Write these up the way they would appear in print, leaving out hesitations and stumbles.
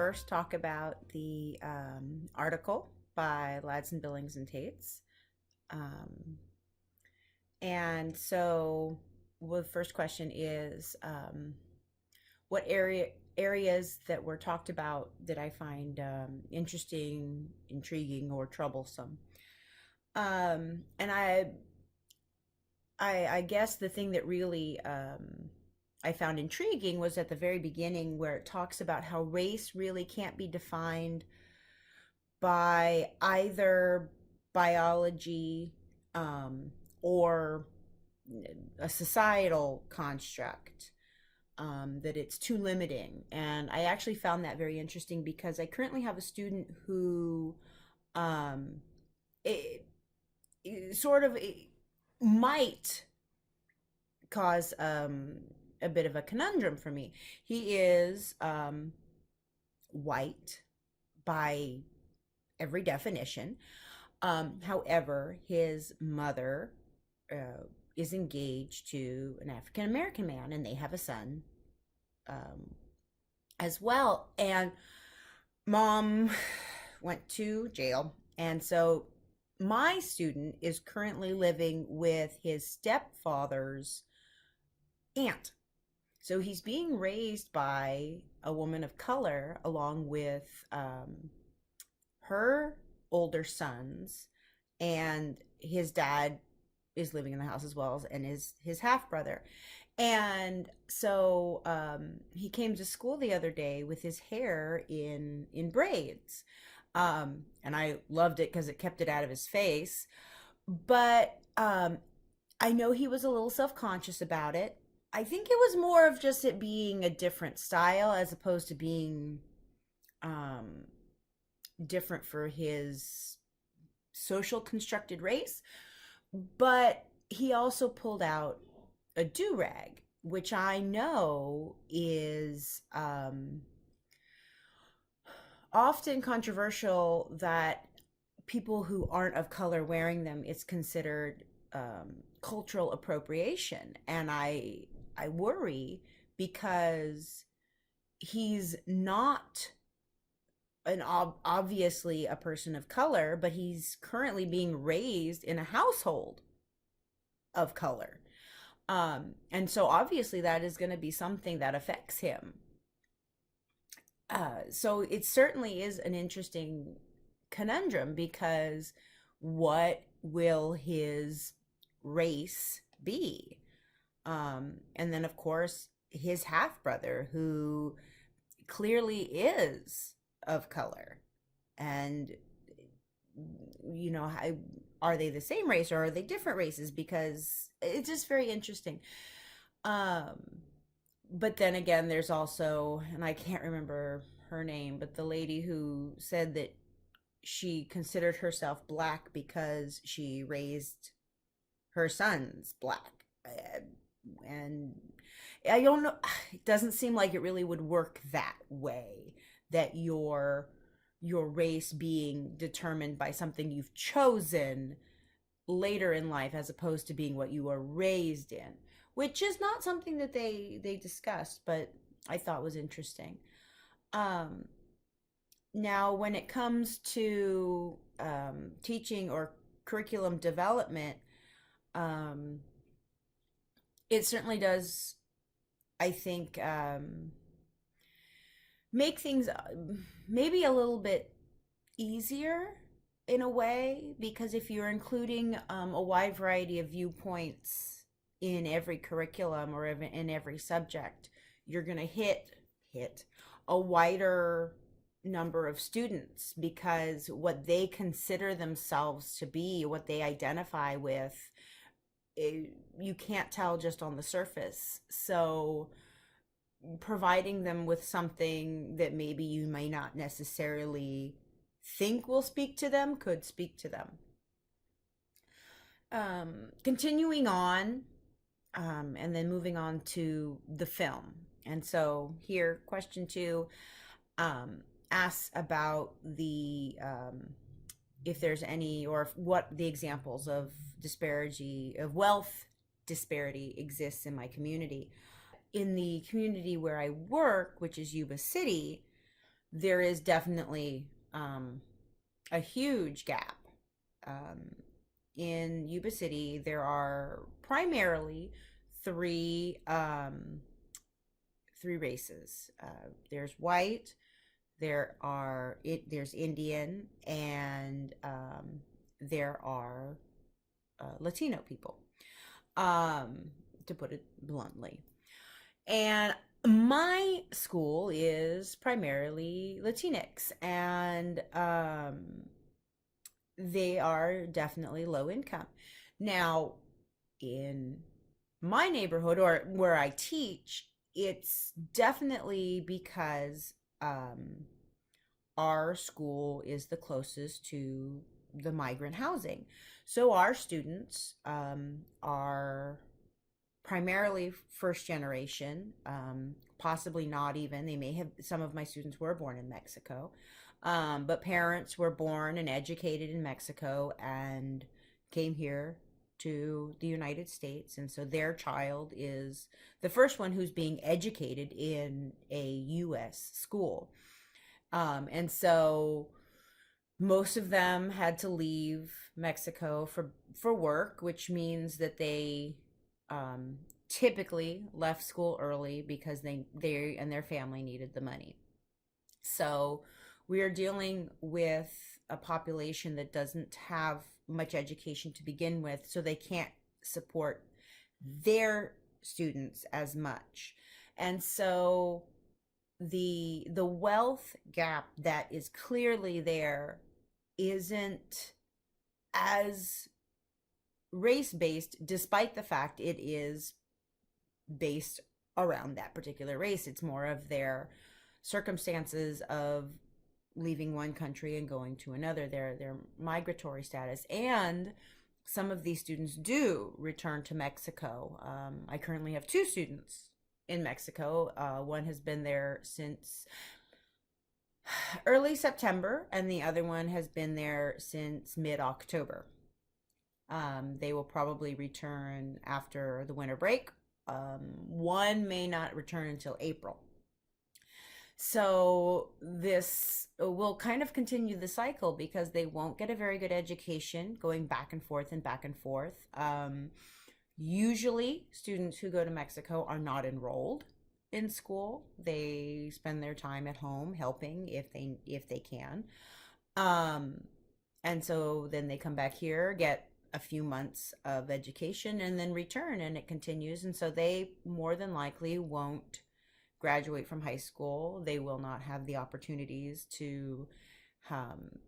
first talk about the article by Ladson, Billings, and Tates. Um, and so, well, the first question is, what areas that were talked about did I find interesting, intriguing, or troublesome? And I guess the thing that really I found intriguing was at the very beginning where it talks about how race really can't be defined by either biology or a societal construct, that it's too limiting. And I actually found that very interesting because I currently have a student who um, it, it sort of it might cause a bit of a conundrum for me. He is white by every definition. However, his mother is engaged to an African American man, and they have a son um, as well. And mom went to jail, and so my student is currently living with his stepfather's aunt. So he's being raised by a woman of color along with her older sons, and his dad is living in the house as well, and his half brother. And so he came to school the other day with his hair in braids, and I loved it because it kept it out of his face. But I know he was a little self-conscious about it. I think it was more of just it being a different style as opposed to being um, different for his social constructed race. But he also pulled out a do rag, which I know is often controversial, that people who aren't of color wearing them, it's considered cultural appropriation. And I worry because he's not obviously a person of color, but he's currently being raised in a household of color. And so obviously that is going to be something that affects him. So it certainly is an interesting conundrum because what will his race be? And then, of course, his half brother, who clearly is of color. And, are they the same race or are they different races? Because it's just very interesting. Um, but then again, there's also, and I can't remember her name, but the lady who said that she considered herself black because she raised her sons black. And I don't know, it doesn't seem like it really would work that way, that your race being determined by something you've chosen later in life as opposed to being what you were raised in, which is not something that they discussed, but I thought was interesting. Um, Now, when it comes to teaching or curriculum development, um, it certainly does, I think, make things maybe a little bit easier in a way, because if you're including a wide variety of viewpoints in every curriculum or in every subject, you're going to hit a wider number of students, because what they consider themselves to be, what they identify with, you can't tell just on the surface. So providing them with something that maybe you may not necessarily think will speak to them could speak to them. Continuing on, and then moving on to the film. And so here, question two asks about the if there's any, or what the examples of disparity of wealth disparity exists in my community. In the community where I work, which is Yuba City, there is definitely a huge gap. Um, in Yuba City, there are primarily three three races. There's white, there's Indian, and there are Latino people. To put it bluntly, and my school is primarily Latinx, and they are definitely low income. Now, in my neighborhood or where I teach, it's definitely because our school is the closest to the migrant housing. So our students are primarily first generation, possibly not even. They may have, some of my students were born in Mexico, but parents were born and educated in Mexico and came here to the United States. And so their child is the first one who's being educated in a U.S. school. And so most of them had to leave Mexico for work, which means that they typically left school early because they and their family needed the money. So we are dealing with a population that doesn't have much education to begin with, so they can't support their students as much. And so the wealth gap that is clearly there isn't as race based, despite the fact it is based around that particular race. It's more of their circumstances of leaving one country and going to another, their migratory status. And some of these students do return to Mexico. I currently have two students in Mexico. One has been there since early September, and the other one has been there since mid-October. They will probably return after the winter break. One may not return until April. So this will kind of continue the cycle because they won't get a very good education going back and forth and back and forth. Usually, students who go to Mexico are not enrolled in school. They spend their time at home helping if they can. Um, and so then they come back here, get a few months of education, and then return, and it continues. And so they more than likely won't graduate from high school. They will not have the opportunities to um,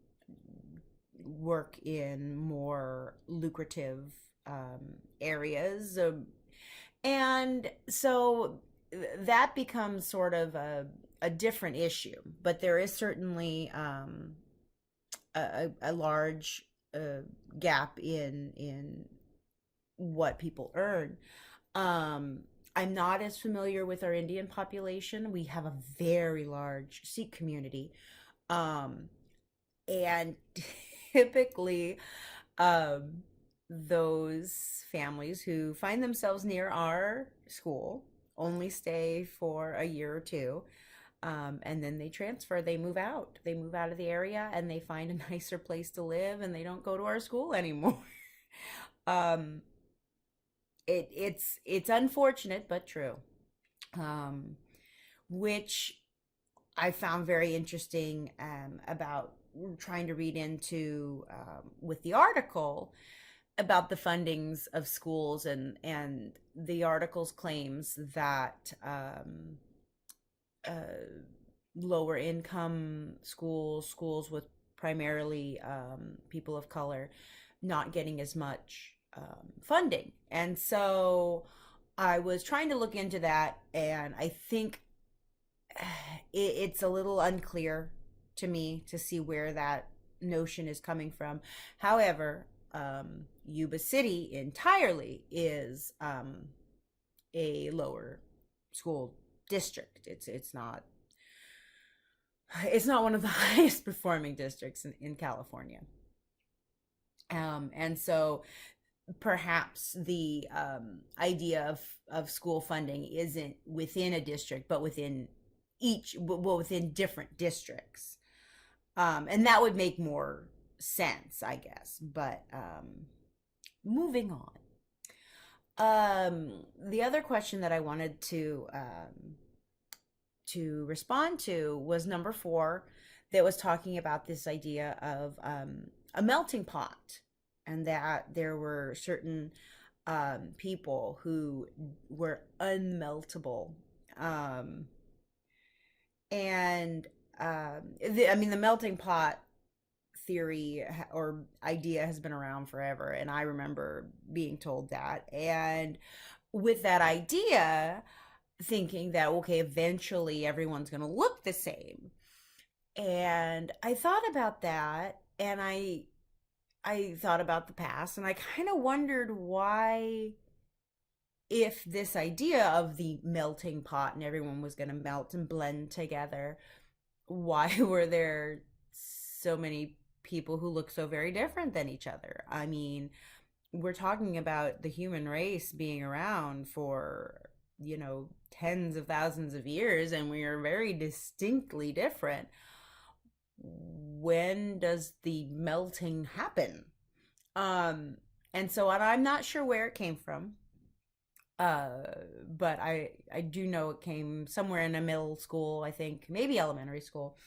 work in more lucrative areas. And so that becomes sort of a different issue. But there is certainly a large gap in what people earn. I'm not as familiar with our Indian population. We have a very large Sikh community. Um, and typically, um, those families who find themselves near our school only stay for a year or two. And then they transfer, they move out. They move out of the area and they find a nicer place to live and they don't go to our school anymore. um, it's unfortunate but true. Um, which I found very interesting about trying to read into with the article about the fundings of schools, and the article's claims that uh, lower income schools with primarily people of color not getting as much funding. And so I was trying to look into that, and I think it's a little unclear to me to see where that notion is coming from. However, Yuba City entirely is a lower school district. It's not one of the highest performing districts in California. And so perhaps the idea of school funding isn't within a district, but within well, within different districts. And that would make more sense, I guess. But moving on. The other question that I wanted to respond to was number 4, that was talking about this idea of a melting pot, and that there were certain people who were unmeltable. Um, and I mean, the melting pot theory or idea has been around forever, and I remember being told that. And with that idea, thinking that, okay, eventually everyone's going to look the same. And I thought about that, and I thought about the past, and I kind of wondered why, if this idea of the melting pot and everyone was going to melt and blend together, why were there so many people who look so very different than each other? I mean, we're talking about the human race being around for, tens of thousands of years, and we are very distinctly different. When does the melting happen? And so I'm not sure where it came from. Uh, but I do know it came somewhere in a middle school, I think, maybe elementary school,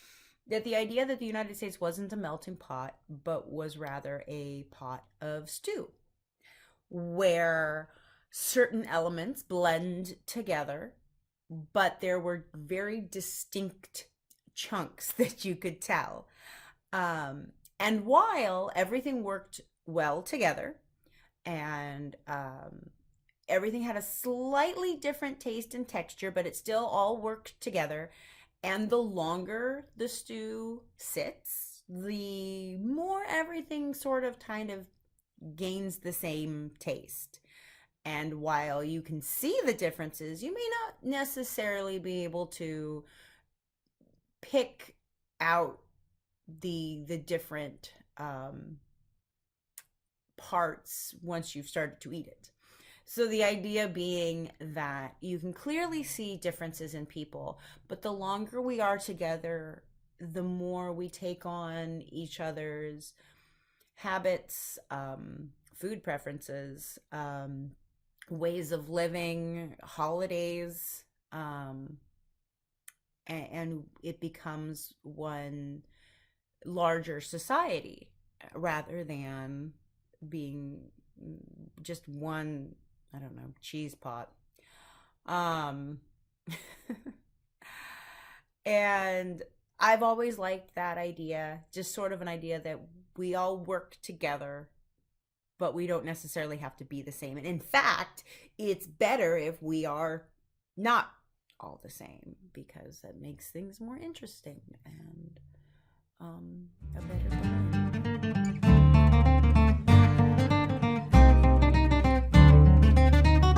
that the idea that the United States wasn't a melting pot, but was rather a pot of stew, where certain elements blend together, but there were very distinct chunks that you could tell. And while everything worked well together, and everything had a slightly different taste and texture, but it still all worked together. And the longer the stew sits, the more everything sort of kind of gains the same taste. And while you can see the differences, you may not necessarily be able to pick out the different parts once you've started to eat it. So the idea being that you can clearly see differences in people, but the longer we are together, the more we take on each other's habits, food preferences, ways of living, holidays, and it becomes one larger society rather than being just one, I don't know, cheese pot. Um, and I've always liked that idea, just sort of an idea that we all work together, but we don't necessarily have to be the same. And in fact, it's better if we are not all the same, because that makes things more interesting and a better